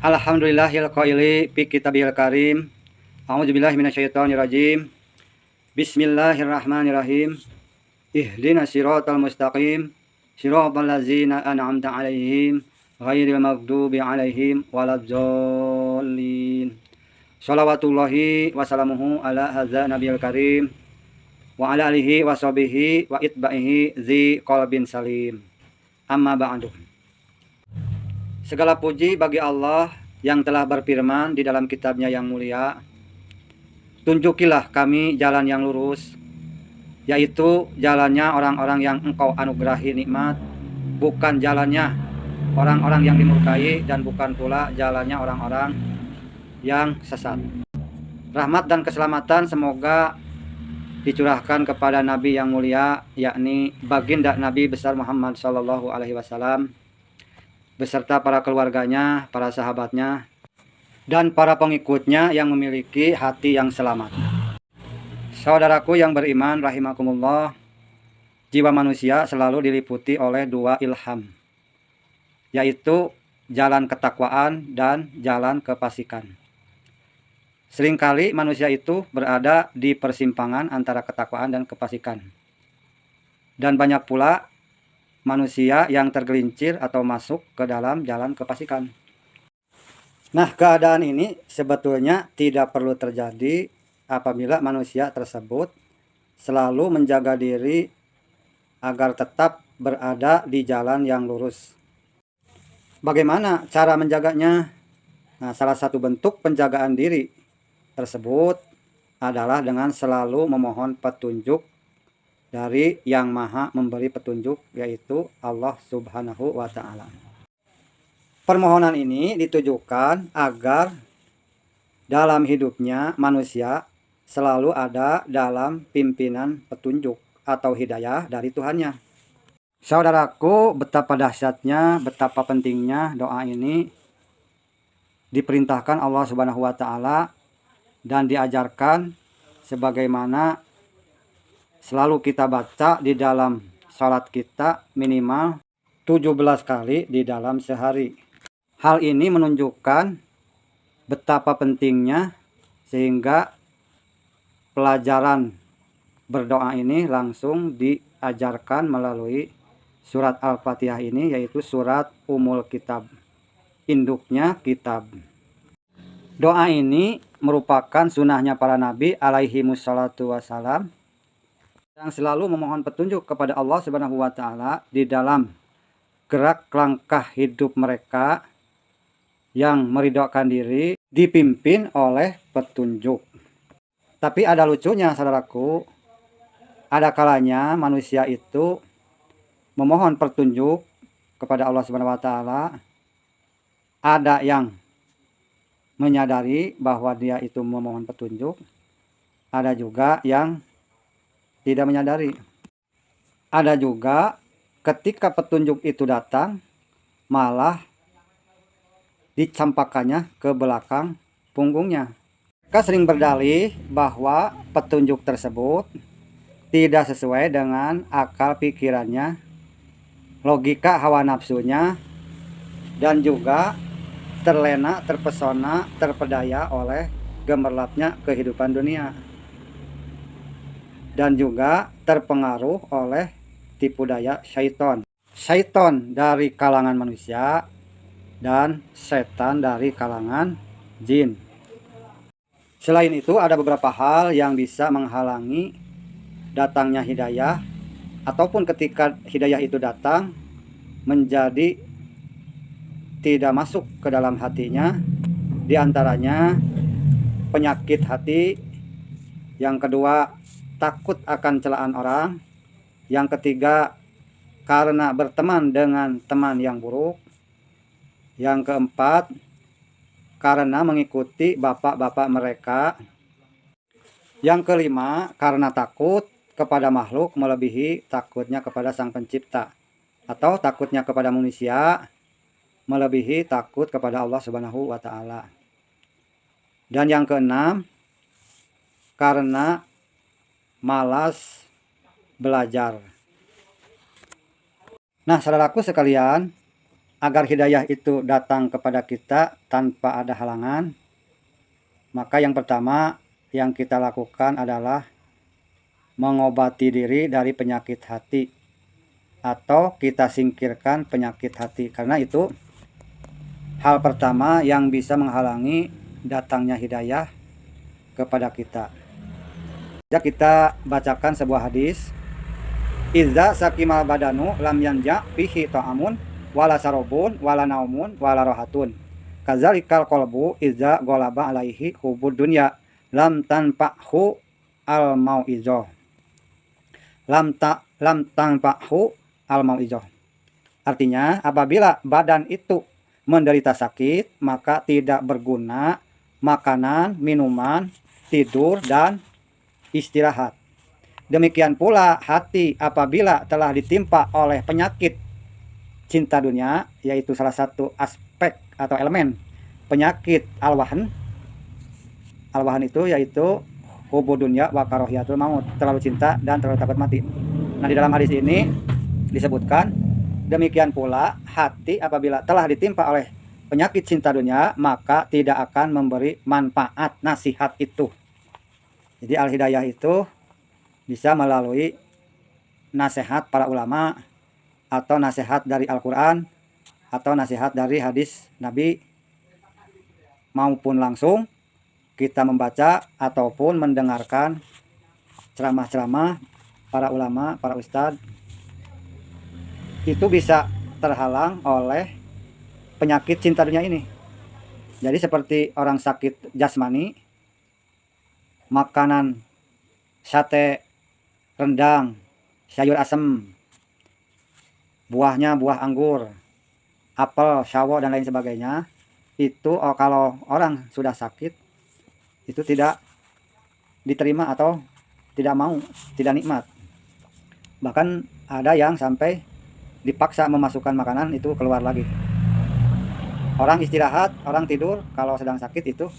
Alhamdulillahil qaili fi kitabil karim. A'udzubillahi minasyaitonirrajim. Bismillahirrahmanirrahim. Ihdinas siratal mustaqim. Siratal ladzina an'amta 'alaihim ghairil maghdubi 'alaihim waladdallin. Shalawatullahi wa salamuhu ala hadza nabiyil karim wa ala alihi wa sahbihi wa itba'ihi zi qalbin salim. Amma ba'du. Segala puji bagi Allah yang telah berfirman di dalam kitabnya yang mulia, tunjukilah kami jalan yang lurus, yaitu jalannya orang-orang yang engkau anugerahi nikmat, bukan jalannya orang-orang yang dimurkai, dan bukan pula jalannya orang-orang yang sesat. Rahmat dan keselamatan semoga dicurahkan kepada Nabi yang mulia, yakni baginda Nabi besar Muhammad SAW, beserta para keluarganya, para sahabatnya, dan para pengikutnya yang memiliki hati yang selamat. Saudaraku yang beriman rahimakumullah, jiwa manusia selalu diliputi oleh dua ilham, yaitu jalan ketakwaan dan jalan kefasikan. Seringkali manusia itu berada di persimpangan antara ketakwaan dan kefasikan. Dan banyak pula manusia yang tergelincir atau masuk ke dalam jalan kefasikan. Nah, keadaan ini sebetulnya tidak perlu terjadi apabila manusia tersebut selalu menjaga diri agar tetap berada di jalan yang lurus. Bagaimana cara menjaganya? Nah, salah satu bentuk penjagaan diri tersebut adalah dengan selalu memohon petunjuk dari yang maha memberi petunjuk, yaitu Allah Subhanahu wa Ta'ala. Permohonan ini ditujukan agar dalam hidupnya manusia selalu ada dalam pimpinan petunjuk atau hidayah dari Tuhannya. Saudaraku, betapa dahsyatnya, betapa pentingnya doa ini diperintahkan Allah Subhanahu wa Ta'ala dan diajarkan sebagaimana selalu kita baca di dalam sholat kita minimal 17 kali di dalam sehari. Hal ini menunjukkan betapa pentingnya, sehingga pelajaran berdoa ini langsung diajarkan melalui surat Al-Fatihah ini, yaitu surat Ummul Kitab, induknya kitab. Doa ini merupakan sunnahnya para nabi alaihimussalatu wassalam, yang selalu memohon petunjuk kepada Allah Subhanahu wa Ta'ala di dalam gerak langkah hidup mereka yang meridhokan diri dipimpin oleh petunjuk. Tapi ada lucunya, saudaraku, ada kalanya manusia itu memohon petunjuk kepada Allah Subhanahu wa Ta'ala, ada yang menyadari bahwa dia itu memohon petunjuk, ada juga yang tidak menyadari. Ada juga ketika petunjuk itu datang malah dicampakannya ke belakang punggungnya. Mereka sering berdalih bahwa petunjuk tersebut tidak sesuai dengan akal pikirannya, logika hawa nafsunya, dan juga terlena, terpesona, terpedaya oleh gemerlapnya kehidupan dunia, dan juga terpengaruh oleh tipu daya syaitan. Syaitan dari kalangan manusia dan setan dari kalangan jin. Selain itu, ada beberapa hal yang bisa menghalangi datangnya hidayah, ataupun ketika hidayah itu datang menjadi tidak masuk ke dalam hatinya. Di antaranya penyakit hati, yang kedua takut akan celaan orang, yang ketiga karena berteman dengan teman yang buruk, yang keempat karena mengikuti bapak-bapak mereka, yang kelima karena takut kepada makhluk melebihi takutnya kepada Sang Pencipta, atau takutnya kepada manusia melebihi takut kepada Allah Subhanahu wa Ta'ala, dan yang keenam karena malas belajar. Nah, saudaraku sekalian, agar hidayah itu datang kepada kita tanpa ada halangan, maka yang pertama yang kita lakukan adalah mengobati diri dari penyakit hati, atau kita singkirkan penyakit hati, karena itu hal pertama yang bisa menghalangi datangnya hidayah kepada kita. Kita bacakan sebuah hadis, Iza sakimal badanu lam yanja fihi ta'amun wala sarobun wala naumun wala rohatun. Kazalikal qalbu iza golaba alaihi hubud dunya lam tanfa'hu al mau'izoh. Lam tanfa'hu al mau'izoh. Artinya, apabila badan itu menderita sakit, maka tidak berguna makanan, minuman, tidur, dan istirahat. Demikian pula hati apabila telah ditimpa oleh penyakit cinta dunia, yaitu salah satu aspek atau elemen penyakit al-wahn. Al-wahn itu yaitu hubud dunya wa karahiyatul maut, terlalu cinta dan terlalu takut mati. Nah, di dalam hadis ini disebutkan, demikian pula hati apabila telah ditimpa oleh penyakit cinta dunia, maka tidak akan memberi manfaat nasihat itu. Jadi al-hidayah itu bisa melalui nasihat para ulama, atau nasihat dari Al-Quran, atau nasihat dari hadis Nabi, maupun langsung kita membaca ataupun mendengarkan ceramah-ceramah para ulama, para ustadz. Itu bisa terhalang oleh penyakit cinta dunia ini. Jadi seperti orang sakit jasmani, makanan sate, rendang, sayur asem, buahnya buah anggur, apel, sawo, dan lain sebagainya, itu kalau orang sudah sakit itu tidak diterima atau tidak mau, tidak nikmat. Bahkan ada yang sampai dipaksa memasukkan makanan itu keluar lagi. Orang istirahat, orang tidur kalau sedang sakit itu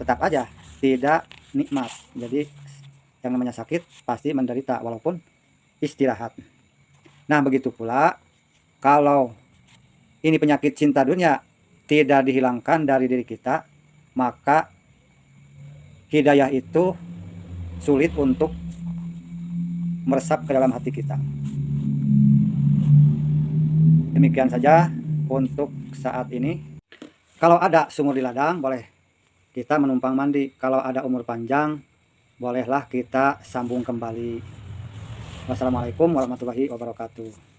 tetap aja tidak nikmat. Jadi yang namanya sakit pasti menderita walaupun istirahat. Nah, begitu pula kalau ini penyakit cinta dunia tidak dihilangkan dari diri kita, maka hidayah itu sulit untuk meresap ke dalam hati kita. Demikian saja untuk saat ini. Kalau ada sumur di ladang, boleh kita menumpang mandi. Kalau ada umur panjang, bolehlah kita sambung kembali. Wassalamualaikum warahmatullahi wabarakatuh.